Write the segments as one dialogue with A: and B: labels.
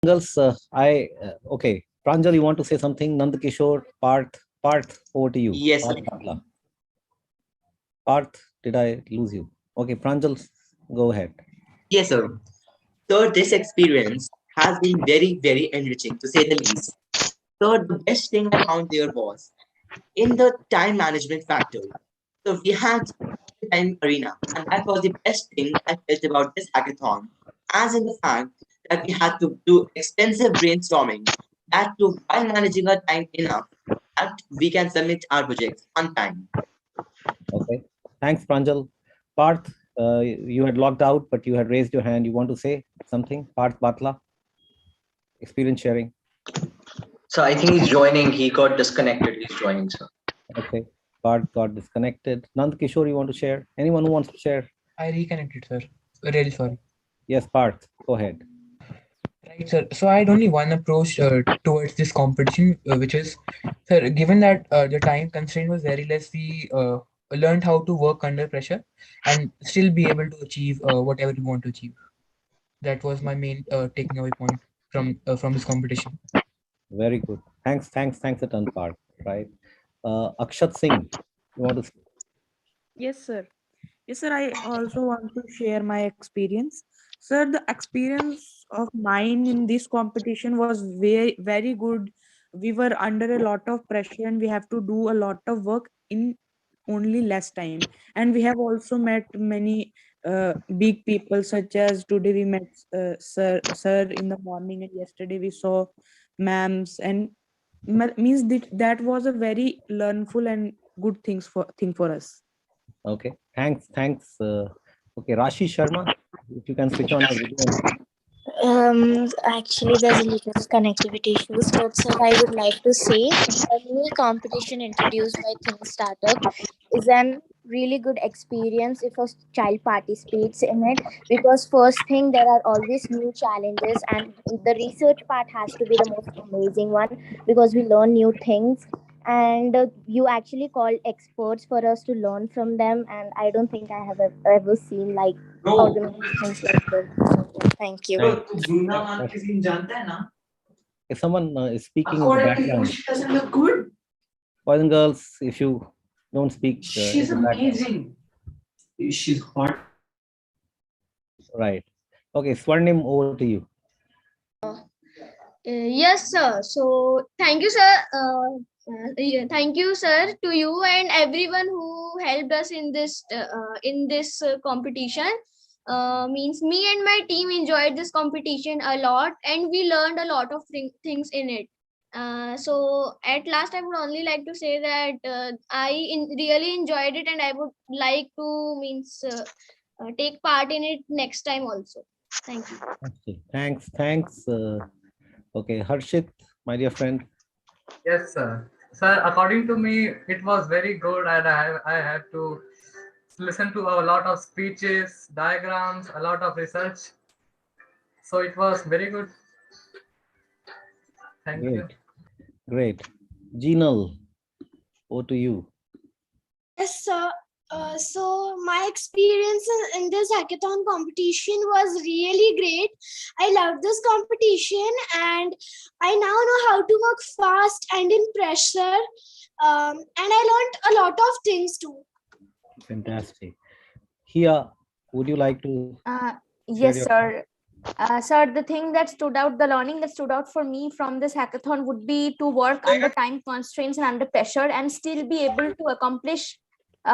A: Girls, okay. Pranjal, you want to say something? Nandakishore, Parth, over to you.
B: Yes, sir.
A: Parth, did I lose you? Okay, Pranjal, go ahead.
B: Yes, sir. So this experience has been very, very enriching to say the least. So the best thing I found there was in the time management factor. So we had the time arena, and that was the best thing I felt about this hackathon, as in the fact that we had to do extensive brainstorming, that too while managing our time enough that we can submit our projects on time.
A: Okay, thanks, Pranjal. Parth, you had logged out, but you had raised your hand. You want to say something? Parth Batla, experience sharing.
C: So I think he's joining. He got disconnected. He's joining, sir.
A: Okay, Parth got disconnected. Nandakishore, you want to share? Anyone who wants to share?
D: I reconnected, sir. Really sorry.
A: Yes, Parth, go ahead.
D: Right, sir. So I had only one approach towards this competition, which is, sir, given that the time constraint was very less, we learned how to work under pressure and still be able to achieve whatever we want to achieve. That was my main taking away point from this competition.
A: Very good. Thanks a ton, Parth. Right. Akshat Singh, you want to?
E: Yes, sir. Yes, sir. I also want to share my experience. Sir, the experience of mine in this competition was very, very good. We were under a lot of pressure and we have to do a lot of work in only less time. And we have also met many big people, such as today we met sir in the morning, and yesterday we saw ma'ams, and means that was a very learnful and good thing for us.
A: Okay, thanks. Okay, Rashi Sharma, if you can switch on your video.
F: Actually, there's a little connectivity issues, but sir, I would like to say the new competition introduced by ThinkStartup is an really good experience if a child participates in it, because first thing, there are always new challenges, and the research part has to be the most amazing one because we learn new things, and you actually call experts for us to learn from them, and I don't think I have ever seen like organizations like this. Thank you.
A: If someone is speaking in the background,
G: doesn't look good.
A: boys and girls, if you don't speak,
G: She's amazing. She's hot.
A: Right. Okay, Swarnim, over to you.
H: Yes, sir. So thank you, sir. Thank you, sir, to you and everyone who helped us in this competition. Means me and my team enjoyed this competition a lot, and we learned a lot of things in it. So at last, I would only like to say that I really enjoyed it, and I would like to take part in it next time also. Thank you.
A: Okay, thanks. Okay, Harshit, my dear friend.
I: Yes, sir. Sir, according to me, it was very good, and I had to listen to a lot of speeches, diagrams, a lot of research. So it was very good. Thank you.
A: Great. Geenal, over to you.
J: Yes, sir. So my experience in this hackathon competition was really great. I loved this competition, and I now know how to work fast and in pressure. And I learned a lot of things too.
A: Fantastic. Here, would you like to?
K: Yes, sir. Sir, the thing that stood out, the learning that stood out for me from this hackathon would be to work under time constraints and under pressure and still be able to accomplish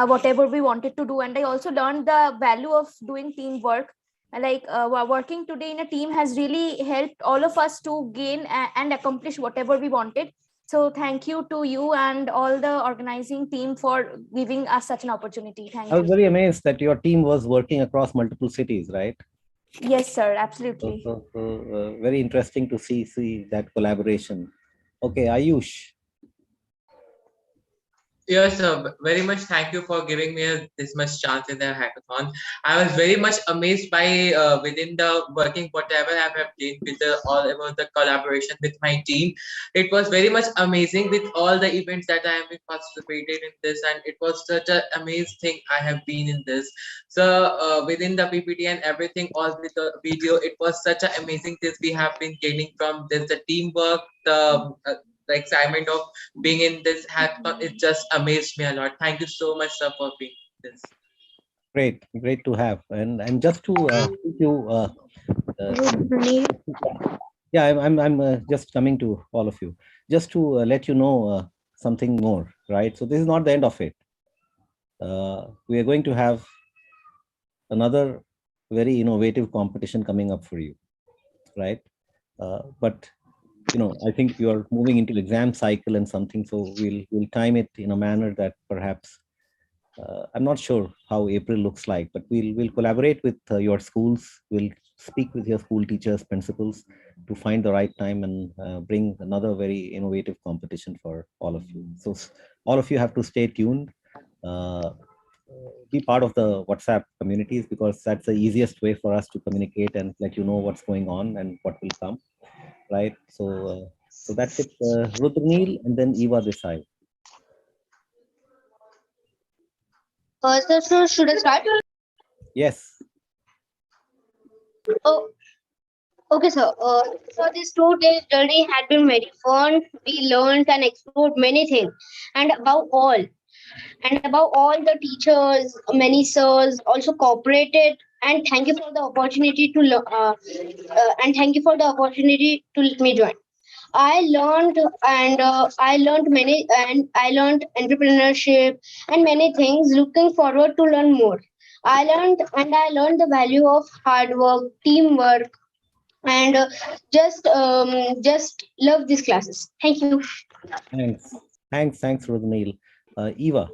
K: whatever we wanted to do. And I also learned the value of doing teamwork. Like working today in a team has really helped all of us to gain and accomplish whatever we wanted. So thank you to you and all the organizing team for giving us such an opportunity. Thank you.
A: I was very amazed that your team was working across multiple cities, right?
K: Yes, sir, absolutely.
A: So very interesting to see that collaboration. Okay, Ayush.
L: Yes, very much. Thank you for giving me this much chance in the hackathon. I was very much amazed by within the working whatever I have done with all about the collaboration with my team. It was very much amazing with all the events that I have been participated in this, and it was such an amazing thing I have been in this. So within the PPT and everything, all with the video, it was such an amazing thing we have been gaining from this. The teamwork, the excitement of being in this hackathon, it just amazed me a lot. Thank you so much, sir, for being this.
A: Great to have. And just to keep you, yeah, I'm just coming to all of you, just to let you know something more, right? So this is not the end of it. We are going to have another very innovative competition coming up for you, right? But I think you are moving into exam cycle and something, so we'll time it in a manner that perhaps I'm not sure how April looks like, but we'll collaborate with your schools. We'll speak with your school teachers, principals, to find the right time and bring another very innovative competition for all of you. So all of you have to stay tuned. Be part of the WhatsApp communities, because that's the easiest way for us to communicate and let you know what's going on and what will come, right? So that's it. Rudnil and then Eva Desai.
M: So should I start?
A: Yes.
M: Oh, okay, sir. So this 2 days journey had been very fun. We learned and explored many things, and above all, the teachers, many sirs also cooperated. And thank you for the opportunity to and thank you for the opportunity to let me join. I learned entrepreneurship and many things. Looking forward to learn more. I learned the value of hard work, teamwork, and just love these classes. Thank you.
A: Thanks, Rudnil. Eva.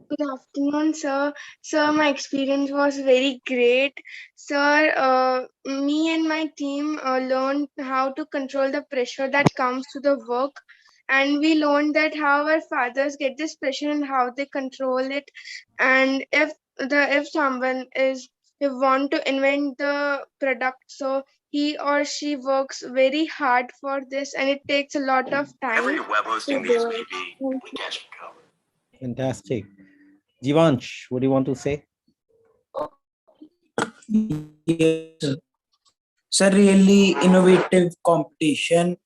J: Good afternoon, sir. Sir, my experience was very great. Sir, me and my team learned how to control the pressure that comes to the work, and we learned that how our fathers get this pressure and how they control it. And if someone is they want to invent the product, so he or she works very hard for this, and it takes a lot of time.
N: Wherever your web hosting needs to be, we got you covered.
A: Fantastic. Jivansh, what do you want to say?
O: Yes, sir, really innovative competition.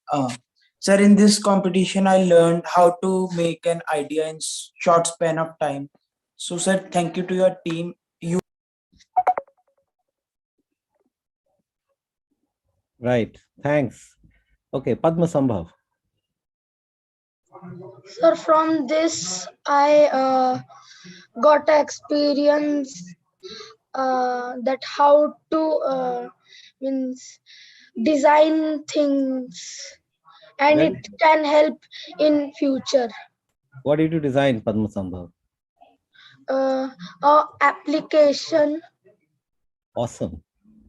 O: Sir, in this competition, I learned how to make an idea in short span of time. So, sir, thank you to your team.
A: Right. Thanks. Okay, Padma Sambhav.
J: So from this, I got a experience that how to means design things, and
A: Well,
J: it can help in future.
A: what did you design, Padma Sambhav?
J: Application.
A: Awesome.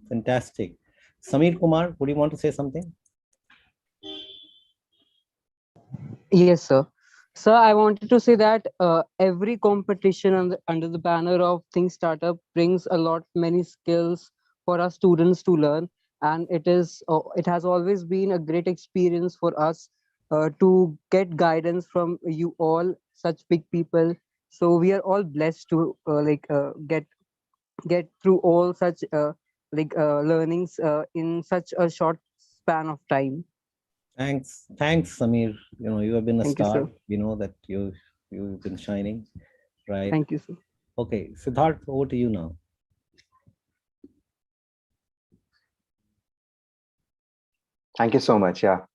A: Fantastic. Samir Kumar, would you want to say something?
P: Yes, sir. Sir, I wanted to say that every competition under the banner of ThinkStartup brings a lot many skills for our students to learn, and it has always been a great experience for us to get guidance from you all, such big people. So we are all blessed to get through all such learnings in such a short span of time.
A: Thanks, Samir. You have been a
P: Thank you,
A: star.
P: sir.
A: We know that you've been shining, right?
P: Thank you, sir.
A: Okay, Siddharth, over to you now.
Q: Thank you so much. Yeah.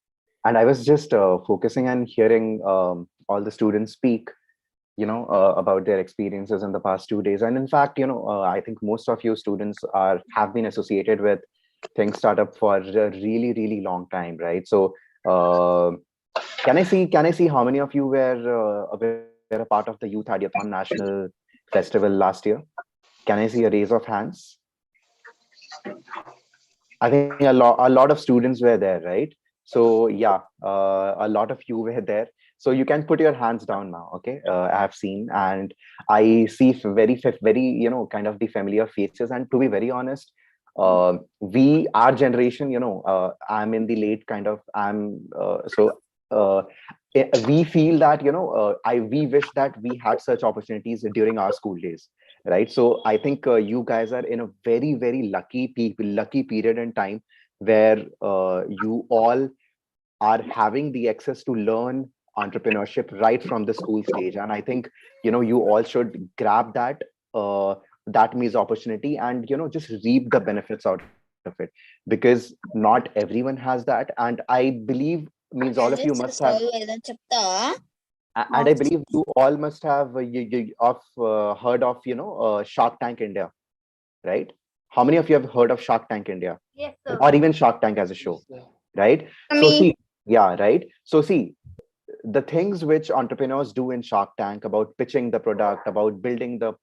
Q: And I was just focusing and hearing all the students speak, about their experiences in the past 2 days. And in fact, I think most of you students have been associated with ThinkStartup for a really, really long time, right? So can I see how many of you were a part of the Youth Hackathon National Festival last year? Can I see a raise of hands? I think a lot of students were there, right? So yeah, a lot of you were there. So you can put your hands down now. Okay, I have seen, and I see very, kind of the familiar faces. And to be very honest, our generation, I'm in the late kind of, uh, we feel that, we wish that we had such opportunities during our school days, right? So I think you guys are in a very lucky period in time where you all are having the access to learn entrepreneurship right from the school stage. And I think, you all should grab that means opportunity, and just reap the benefits out of it, because not everyone has that. And I believe means all of you must have, and I believe you all must have heard of Shark Tank India, right? How many of you have heard of Shark Tank India,
K: Yes, sir.
Q: or even Shark Tank as a show, right? So see, yeah, right. So see, the things which entrepreneurs do in Shark Tank, about pitching the product, about building the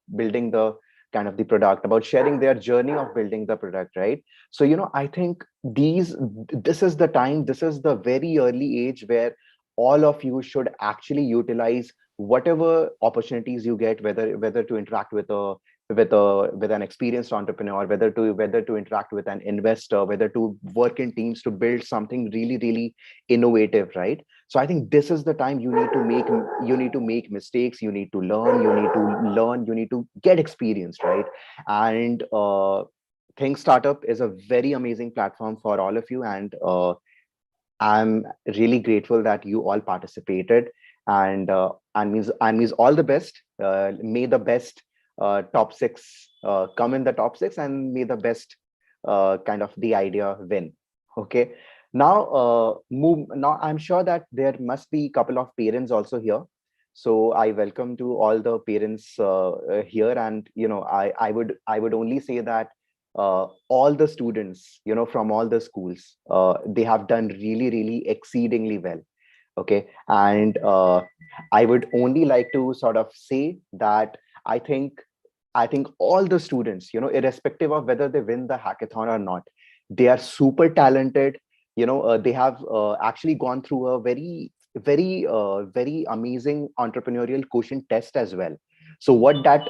Q: kind of the product, about sharing their journey of building the product, right? So I think this is the time, this is the very early age where all of you should actually utilize whatever opportunities you get, whether to interact with an experienced entrepreneur, whether to interact with an investor, whether to work in teams to build something really innovative, right? So I think this is the time you need to make mistakes, you need to get experienced, right? And Think Startup is a very amazing platform for all of you, and I'm really grateful that you all participated, and means all the best. May the best top six come in the top six, and may the best kind of the idea win. Okay. Now, move. Now, I'm sure that there must be a couple of parents also here. So I welcome to all the parents here, and I would only say that all the students, from all the schools, they have done really exceedingly well. Okay. And I would only like to sort of say that i think I think all the students, irrespective of whether they win the hackathon or not, they are super talented. They have actually gone through a very amazing entrepreneurial quotient test as well. So what that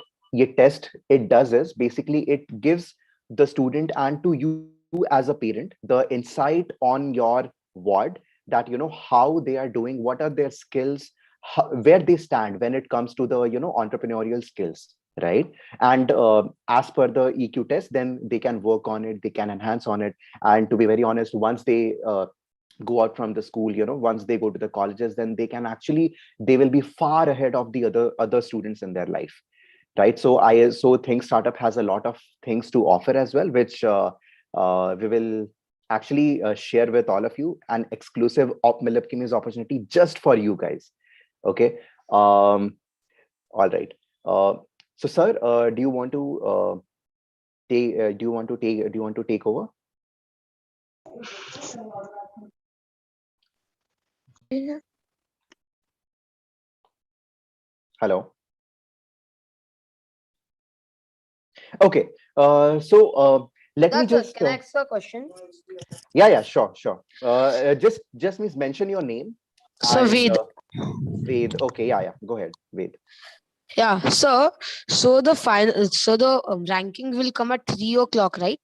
Q: test it does is basically it gives the student and to you as a parent the insight on your ward, that how they are doing, what are their skills, where they stand when it comes to the entrepreneurial skills, right? And as per the EQ test, then they can work on it, they can enhance on it. And to be very honest, once they go out from the school, once they go to the colleges, then they will be far ahead of the other students in their life, right? So I so think startup has a lot of things to offer as well, which we will actually share with all of you, an exclusive Milip Kimi's opportunity just for you guys. Okay. All right. So sir, do you want to take over? Hello. Okay. Let me just
R: Can I ask a question?
Q: yeah, sure. Just means mention your name.
R: So
Q: And
R: Ved.
Q: Ved. Okay, yeah, go ahead, Ved.
R: Yeah. So the final. So the ranking will come at 3 o'clock, right?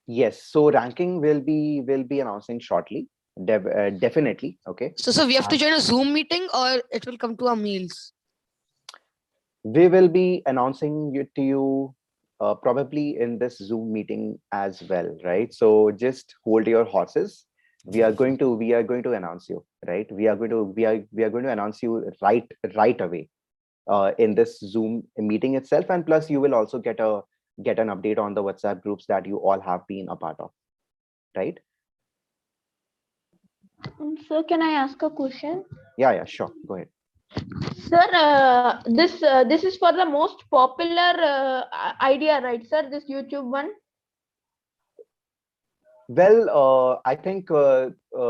Q: Yes. So ranking will be announcing shortly. Definitely. Okay.
R: So we have to join a Zoom meeting, or it will come to our meals.
Q: We will be announcing it to you probably in this Zoom meeting as well, right? So just hold your horses. We are going to announce you, right? We are going to announce you right away in this Zoom meeting itself, and plus you will also get an update on the WhatsApp groups that you all have been a part of, right?
K: Sir, can I ask a question?
Q: Yeah, sure. Go ahead.
K: Sir, this is for the most popular idea, right, sir? This YouTube one.
Q: Well, I think you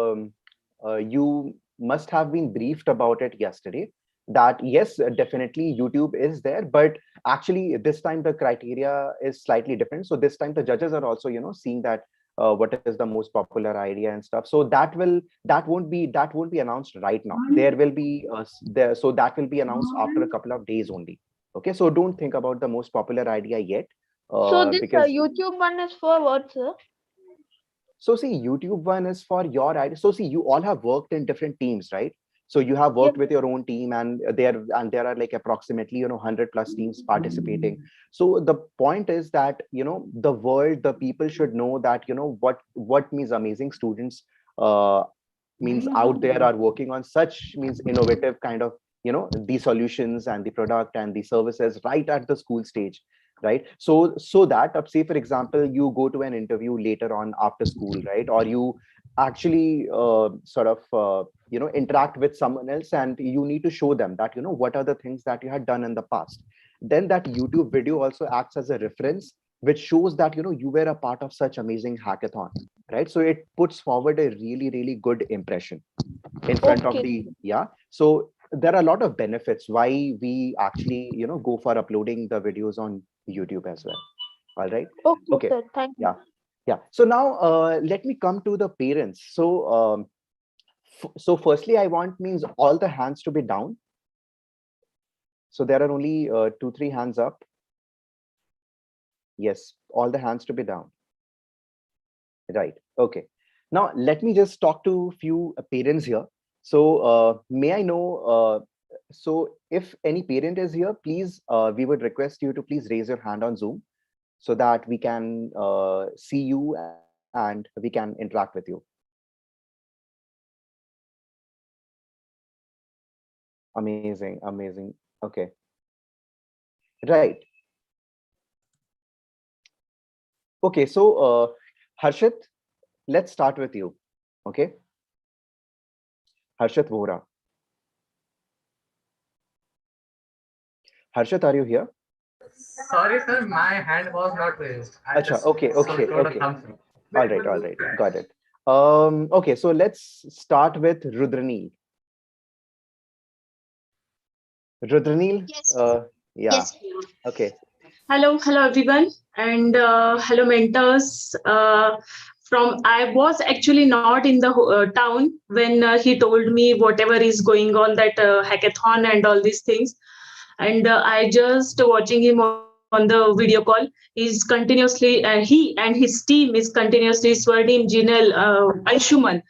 Q: must have been briefed about it yesterday. That yes, definitely YouTube is there, but actually this time the criteria is slightly different. So this time the judges are also, seeing that what is the most popular idea and stuff. So that won't be announced right now. There will be there, so that will be announced after a couple of days only. Okay, so don't think about the most popular idea yet,
K: So this
Q: because
K: YouTube one is for what, sir?
Q: so see, YouTube one is for your idea. So see, you all have worked in different teams, right? So you have
K: Yes.
Q: worked with your own team, and there are like approximately 100 plus teams participating. So the point is that the world, the people should know that what means amazing students means out there are working on such means innovative kind of the solutions and the product and the services right at the school stage, right? So that say for example you go to an interview later on after school, right? Or you actually sort of interact with someone else, and you need to show them that what are the things that you had done in the past. Then that YouTube video also acts as a reference, which shows that you were a part of such amazing hackathon, right? So it puts forward a really good impression in front of
K: Okay.
Q: the so there are a lot of benefits why we actually go for uploading the videos on YouTube as well. All right.
K: Okay,
Q: Okay.
K: sir. Thank you.
Q: Yeah. So now let me come to the parents. So so firstly I want means all the hands to be down. So there are only 2-3 hands up. Yes, all the hands to be down. Right. Okay. Now let me just talk to few parents here. So may I know, so if any parent is here, please, we would request you to please raise your hand on Zoom so that we can see you and we can interact with you. Amazing, amazing. Okay. Right. Okay, so Harshit, let's start with you. Okay. Harshit Vohra. Harshit, are you here?
I: Sorry, sir, my hand was not raised. I
Q: Acha,
I: just
Q: okay, okay,
I: showed a
Q: okay.
I: thumbs up.
Q: All right, got it. Okay, so let's start with Rudranil. Rudranil,
M: Yes.
Q: yeah,
M: Yes.
Q: okay.
S: Hello everyone, and hello mentors. From I was actually not in the town when he told me whatever is going on, that hackathon and all these things, and I just watching him on the video call. He's continuously he and his team is continuously Swarnim, Jinal, Anshuman,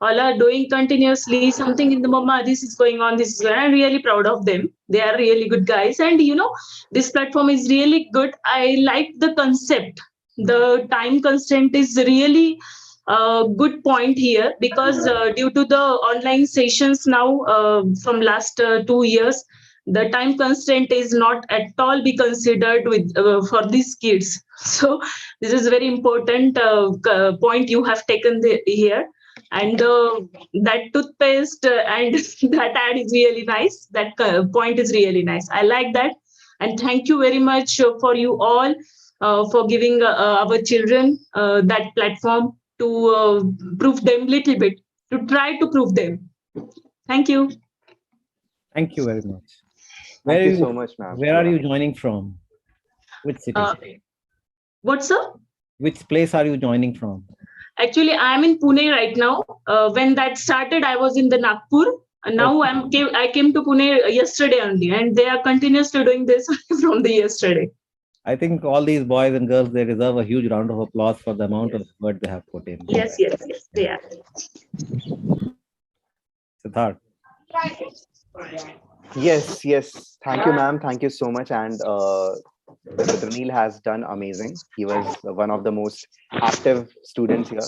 S: all are doing continuously something in the mama. This is going on. This is going. I'm really proud of them. They are really good guys, and this platform is really good. I like the concept. The time constraint is really a good point here, because due to the online sessions now from last 2 years, the time constraint is not at all be considered with for these kids. So this is very important point you have taken here. And that toothpaste and that ad is really nice. That point is really nice. I like that. And thank you very much for you all for giving our children that platform to prove them little bit, to try to prove them. Thank you.
A: Thank you very much.
Q: Thank you so much, ma'am.
A: Where are you joining from? Which city?
S: What, sir?
A: Which place are you joining from?
S: Actually, I am in Pune right now. When that started, I was in the Nagpur. Now I came to Pune yesterday only, and they are continuously doing this from the yesterday.
A: I think all these boys and girls, they deserve a huge round of applause for the amount of effort they have put in.
S: Yes, they are.
A: Siddharth.
Q: Yes. Thank you, ma'am. Thank you so much. And Rudranil has done amazing. He was one of the most active students here.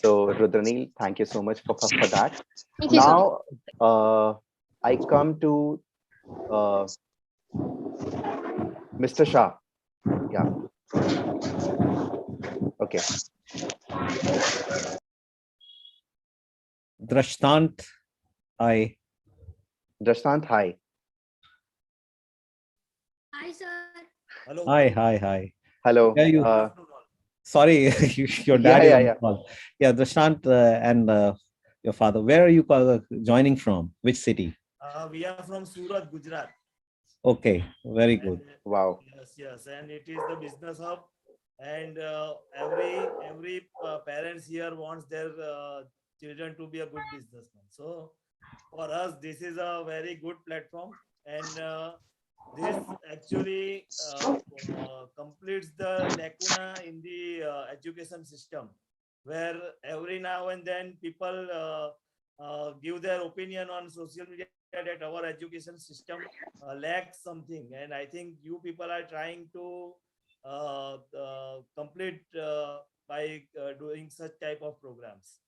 Q: So Rudranil, thank you so much for that.
M: Thank you,
Q: Now, I come to Mr. Shah. Yeah. Okay.
A: Drashtant, hi.
Q: Drashtant, hi.
J: Hi, sir.
A: Hello. Hi.
Q: Hello.
A: Yeah, you. Sorry, your dad is on the call. Yeah, Drashant and your father. Where are you joining from? Which city?
T: We are from Surat, Gujarat.
A: Okay, very good.
Q: Wow.
T: Yes, and it is the business hub, and every parents here wants their children to be a good businessman. So for us, this is a very good platform, and this actually completes the lacuna in the education system, where every now and then people give their opinion on social media that our education system lacks something, and I think you people are trying to complete by doing such type of programs.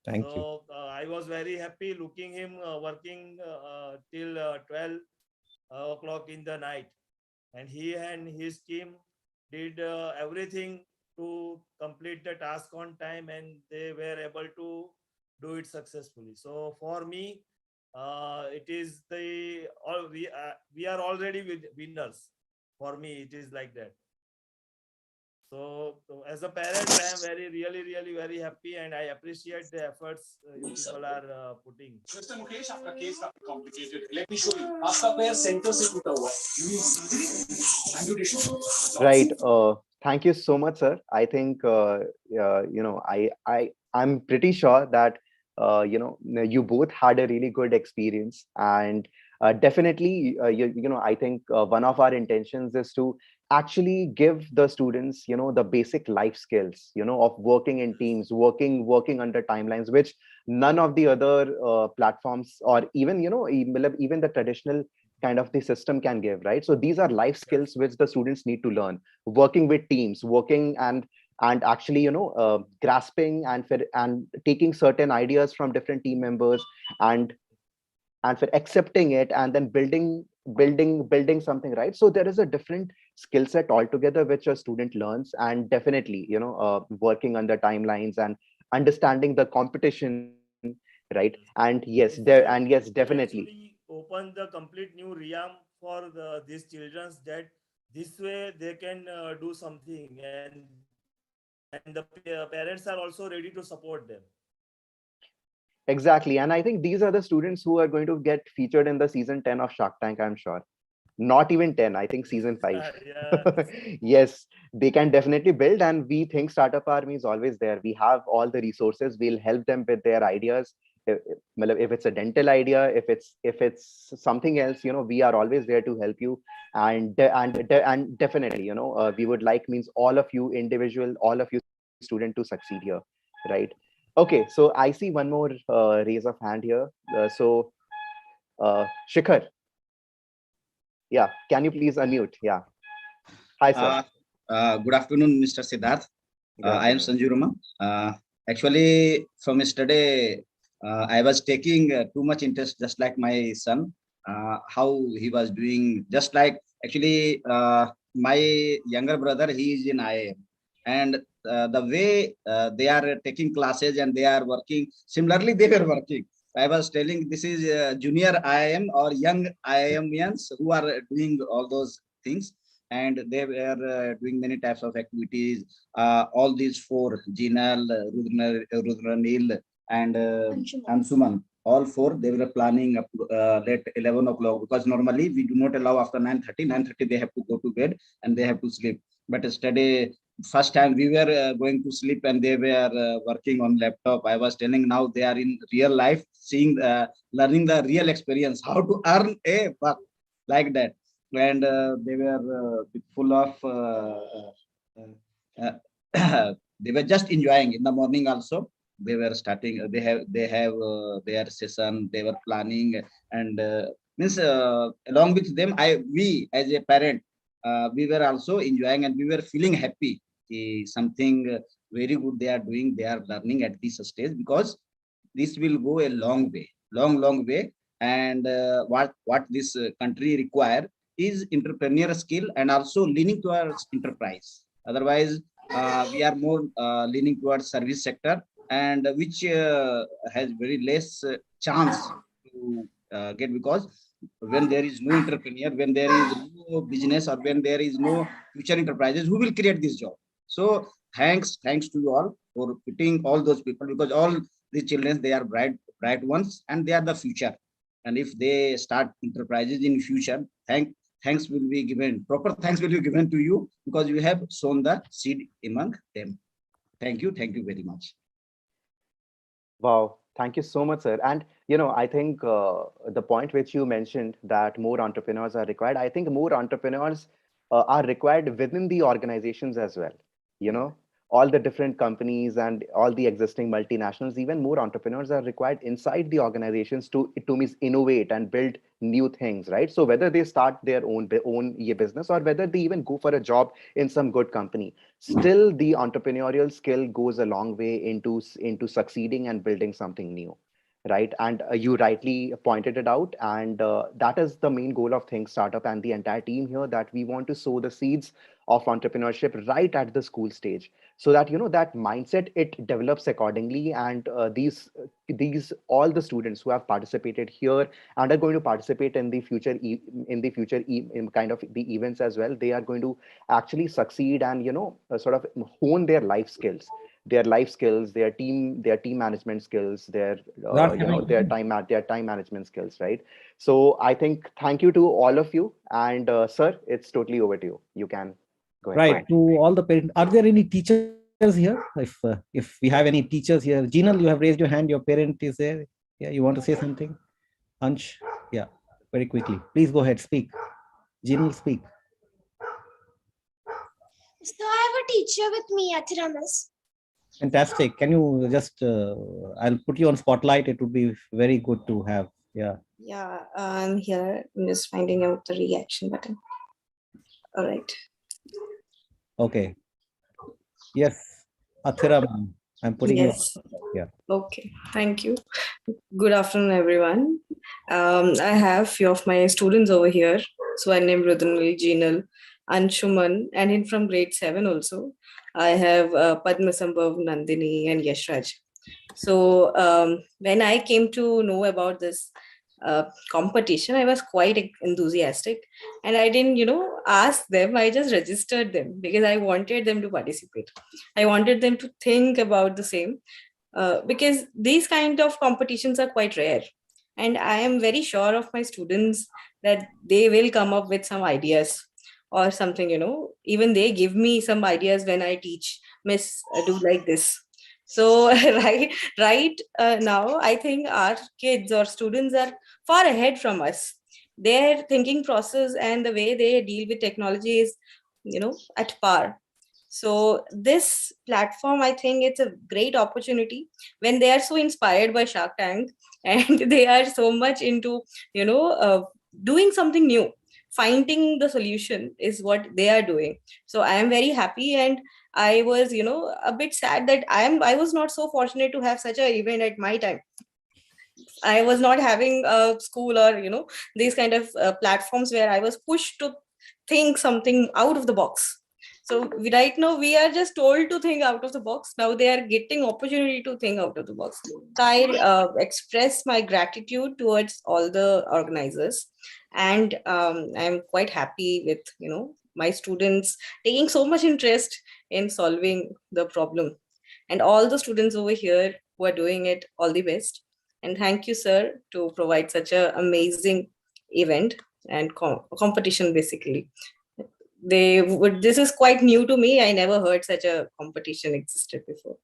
A: Thank you.
T: So I was very happy looking him working till 12 o'clock in the night, and he and his team did everything to complete the task on time, and they were able to do it successfully. So for me, it is the all we are already with winners. For me, it is like that. So as a parent, I am very, really, really very happy, and I appreciate the efforts you people are putting.
N: Mr. Mukesh, आपका case काफी complicated है. Let me show you. आपका पैर center से टूटा हुआ है. You need surgery? I'm going to show you.
Q: Right. Thank you so much, sir. I think I'm pretty sure that you both had a really good experience, and definitely I think one of our intentions is to actually give the students the basic life skills of working in teams, working under timelines, which none of the other platforms, or even even the traditional kind of the system can give, right? So these are life skills which the students need to learn: working with teams, working and actually grasping and taking certain ideas from different team members, and for accepting it, and then building something, right? So there is a different skill set altogether which a student learns, and definitely working under timelines and understanding the competition, right? And yes,
T: It
Q: definitely.
T: actually opened the complete new realm for these children, that this way they can do something, and the parents are also ready to support them.
Q: Exactly. And I think these are the students who are going to get featured in the season 10 of Shark Tank, I'm sure. Not even 10, I think season 5.
T: Yes.
Q: Yes, they can definitely build, and we think Startup Army is always there. We have all the resources. We'll help them with their ideas. If it's a dental idea, if it's something else, we are always there to help you. And definitely, we would like means all of you student to succeed here, right? Okay, so I see one more raise of hand here. Shikhar, yeah, can you please unmute? Yeah. Hi, sir.
U: Good afternoon, Mr. Siddharth.
Q: Good
U: I am
Q: afternoon.
U: Sanju Rama. Actually, from yesterday, I was taking too much interest, just like my son, how he was doing. Just like actually, my younger brother, he is in IIM, and the way they are taking classes and they are working similarly, they were working. I was telling this is junior IIM or young IIMians who are doing all those things, and they were doing many types of activities. All these four, Jinal, Rudranil, and Ansuman, all four, they were planning up late 11 o'clock, because normally we do not allow after 9:30. 9:30 they have to go to bed and they have to sleep. But yesterday, first time we were going to sleep and they were working on laptop. I was telling, now they are in real life, seeing, learning the real experience, how to earn a buck, like that. And they were full of they were just enjoying. In the morning also they were starting, they have their session, they were planning, and means along with them, we as a parent, we were also enjoying, and we were feeling happy. Something very good they are doing, they are learning at this stage, because this will go a long way, long way. And what this country require is entrepreneur skill, and also leaning towards enterprise. Otherwise, we are more leaning towards service sector, and which has very less chance to get, because when there is no entrepreneur, when there is no business, or when there is no future enterprises, who will create this job? So thanks to you all for putting all those people, because all the children, they are bright ones, and they are the future. And if they start enterprises in future, thanks will be given, proper thanks will be given to you because you have sown the seed among them. Thank you very much.
Q: Wow, thank you so much, sir. And I think the point which you mentioned that more entrepreneurs are required, I think more entrepreneurs are required within the organizations as well. You know, all the different companies and all the existing multinationals, even more entrepreneurs are required inside the organizations to means innovate and build new things, right? So whether they start their own business or whether they even go for a job in some good company, still the entrepreneurial skill goes a long way into succeeding and building something new, right? And you rightly pointed it out, and that is the main goal of Think Startup and the entire team here, that we want to sow the seeds of entrepreneurship right at the school stage, so that that mindset, it develops accordingly. And these all the students who have participated here and are going to participate in the future in kind of the events as well, they are going to actually succeed and sort of hone their team management skills, their time management skills, right? So I think thank you to all of you, and sir, it's totally over to you. You can go ahead.
A: Right. To all the parents, are there any teachers here? If we have any teachers here, Jinal, you have raised your hand. Your parent is there. Yeah, you want to say something? Ansh, yeah, very quickly. Please go ahead. Speak. Jinal, speak.
J: So I have a teacher with me, Athira Miss.
A: Fantastic. Can you just? I'll put you on spotlight. It would be very good to have. Yeah.
B: Yeah, I'm here. I'm just finding out the reaction button. All right.
A: Okay. Yes, Athira, ma'am. I'm putting
B: Yes.
A: you. Yeah.
B: Okay. Thank you. Good afternoon, everyone. I have few of my students over here. So I named Rudhanil, Jinal, Anshuman, and in from grade 7 also. I have Padmasambhav, Nandini, and Yashraj. So when I came to know about this competition, I was quite enthusiastic, and I didn't ask them. I just registered them because I wanted them to participate. I wanted them to think about the same, because these kind of competitions are quite rare, and I am very sure of my students that they will come up with some ideas or something. Even they give me some ideas when I teach, miss, do like this. So right now, I think our kids or students are far ahead from us. Their thinking process and the way they deal with technology is at par. So this platform, I think it's a great opportunity when they are so inspired by Shark Tank and they are so much into doing something new. Finding the solution is what they are doing. So I am very happy, and I was a bit sad that I was not so fortunate to have such an event at my time. I was not having a school or these kind of platforms where I was pushed to think something out of the box. So right now we are just told to think out of the box. Now they are getting opportunity to think out of the box. So I express my gratitude towards all the organizers, and I'm quite happy with my students taking so much interest in solving the problem, and all the students over here who are doing it, all the best. And thank you, sir, to provide such an amazing event and competition. Basically, this is quite new to me. I never heard such a competition existed before.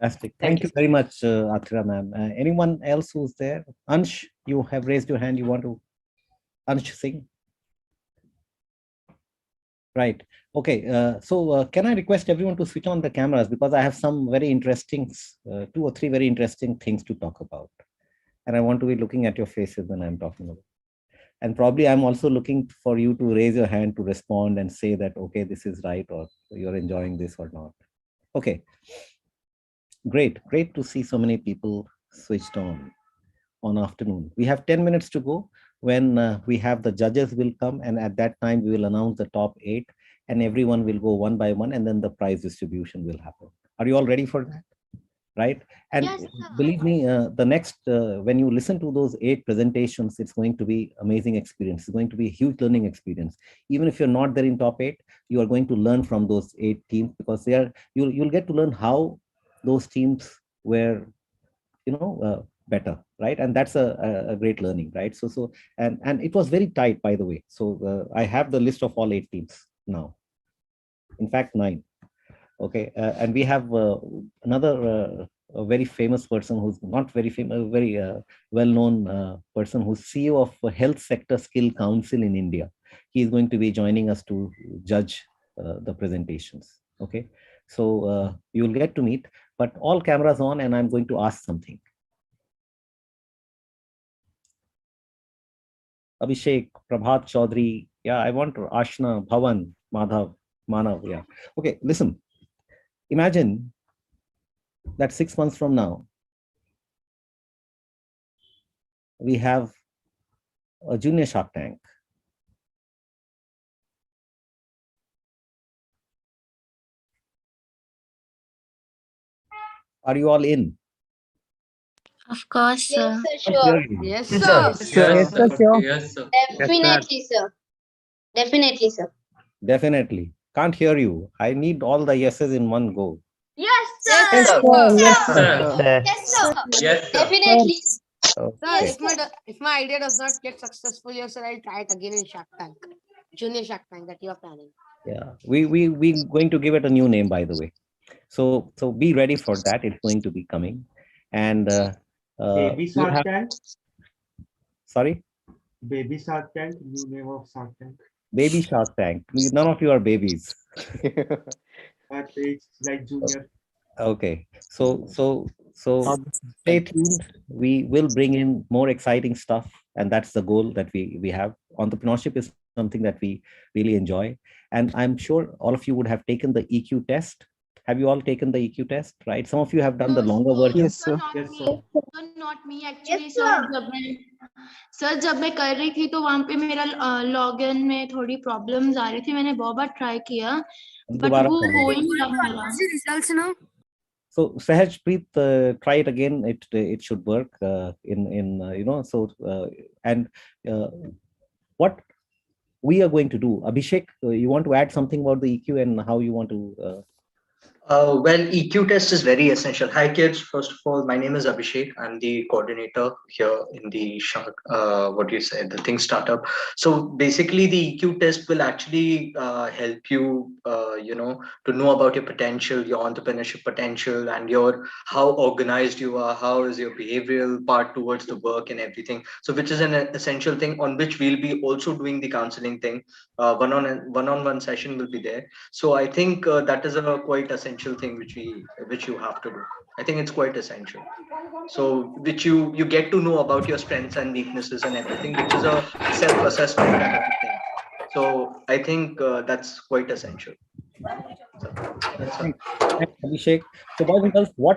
A: Fantastic.
B: Thank
A: Thank you very much, Athira, ma'am. Anyone else who's there? Ansh, you have raised your hand. You want to, Ansh, sing? Right. Okay. So can I request everyone to switch on the cameras, because I have some very interesting, 2 or 3 very interesting things to talk about. And I want to be looking at your faces when I'm talking about. And probably I'm also looking for you to raise your hand to respond and say that, okay, this is right, or you're enjoying this or not. Okay. Great. Great to see so many people switched on afternoon. We have 10 minutes to go when we have the judges will come, and at that time we will announce the top 8, and everyone will go one by one, and then the prize distribution will happen. Are you all ready for that? Right? And yes, believe me, the next when you listen to those 8 presentations, it's going to be amazing experience. It's going to be a huge learning experience. Even if you're not there in top 8, you are going to learn from those 8 teams, because you'll get to learn how those teams were better, right? And that's a great learning, right? And it was very tight, by the way. So I have the list of all 8 teams now, in fact 9. Okay, and we have another a very famous person who's not very famous, very well-known person who's CEO of Health Sector Skill Council in India. He is going to be joining us to judge the presentations. Okay, so you will get to meet, but all cameras on, and I'm going to ask something. Abhishek, Prabhat Chaudhary, yeah, I want Ashna, Bhavan, Madhav, Manav, yeah. Okay, listen. Imagine that 6 months from now, we have a junior Shark Tank. Are you all in?
F: Of course, sir.
M: Yes, sir, sure.
Q: Yes,
M: sir.
Q: sir.
L: Yes, sir. Yes, sir.
M: Definitely, sir. Definitely, sir.
A: Definitely. Can't hear you. I need all the yeses in one go.
H: Yes,
M: Yes,
H: sir.
M: sir.
L: Yes,
M: Yes,
L: sir.
M: sir. Yes, sir.
L: Yes, sir.
M: Definitely.
R: Sir,
A: Okay.
R: if my idea does not get successful here, sir, I'll try it again in Shark Tank, Junior Shark Tank that you are planning.
A: Yeah, we going to give it a new name, by the way. So be ready for that. It's going to be coming, and
C: Baby
A: you
C: Shark
A: have.
C: Tank.
A: Sorry,
C: Baby Shark Tank. New name of Shark Tank.
A: Baby Shark Tank. None of you are babies.
C: But it's like junior.
A: Okay, so stay tuned. We will bring in more exciting stuff, and that's the goal that we have. Entrepreneurship is something that we really enjoy, and I'm sure all of you would have taken the EQ test. Have you all taken the EQ test? Right? Some of you have done the longer version.
P: Yes, sir.
C: Yes, sir.
K: Not me actually sir जब मैं कर रही थी तो वहां पे मेरा login में थोड़ी प्रॉब्लम्स आ रही थी मैंने बहुत बार ट्राई किया बट
A: दोबारा
K: वो
A: करना।
K: हो ही नहीं रहा मेरा
R: Results now.
A: So Sahajpreet, try it again. It should work in you know. So and what we are going to do, Abhishek, you want to add something about the EQ and how you want to
V: Well, EQ test is very essential. Hi, kids. First of all, my name is Abhishek. I'm the coordinator here in the Shark, what do you say, the Think Startup. So basically, the EQ test will actually help you, to know about your potential, your entrepreneurship potential, and your how organized you are, how is your behavioral part towards the work and everything. So, which is an essential thing on which we'll be also doing the counseling thing. One-on-one session will be there. So I think that is a quite essential thing which you have to do. I think it's quite essential. So which you get to know about your strengths and weaknesses and everything, which is a self-assessment kind of a thing. So I think that's quite essential. So, that's all.
A: Thanks, Abhishek. So boys and girls, what